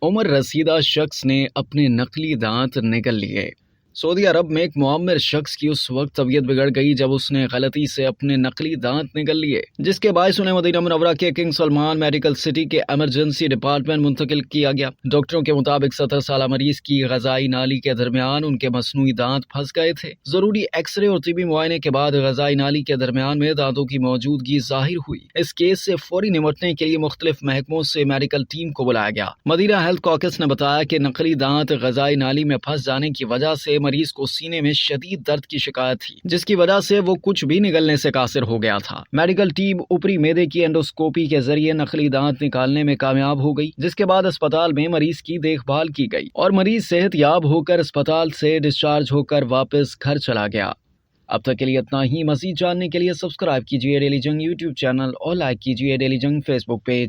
عمر رسیدہ شخص نے اپنے نقلی دانت نکل لیے۔ سعودی عرب میں ایک معمر شخص کی اس وقت طبیعت بگڑ گئی جب اس نے غلطی سے اپنے نقلی دانت نکل لیے، جس کے باعث انہیں مدینہ منورہ کے کنگ سلمان میڈیکل سٹی کے ایمرجنسی ڈپارٹمنٹ منتقل کیا گیا۔ ڈاکٹروں کے مطابق 70 سالہ مریض کی غذائی نالی کے درمیان ان کے مصنوعی دانت پھنس گئے تھے۔ ضروری ایکس رے اور طبی معائنے کے بعد غذائی نالی کے درمیان میں دانتوں کی موجودگی ظاہر ہوئی۔ اس کیس سے فوری نمٹنے کے لیے مختلف محکموں سے میڈیکل ٹیم کو بلایا گیا۔ مدینہ ہیلتھ کاکس نے بتایا کہ نقلی دانت غذائی نالی میں پھنس جانے کی وجہ سے مریض کو سینے میں شدید درد کی شکایت تھی، جس کی وجہ سے وہ کچھ بھی نگلنے سے قاصر ہو گیا تھا۔ میڈیکل ٹیم اوپری معدے کی اینڈوسکوپی کے ذریعے نقلی دانت نکالنے میں کامیاب ہو گئی، جس کے بعد اسپتال میں مریض کی دیکھ بھال کی گئی اور مریض صحت یاب ہو کر اسپتال سے ڈسچارج ہو کر واپس گھر چلا گیا۔ اب تک کے لیے اتنا ہی۔ مزید جاننے کے لیے سبسکرائب کیجیے ڈیلی جنگ یوٹیوب چینل اور لائک کیجیے ڈیلی جنگ فیس بک پیج۔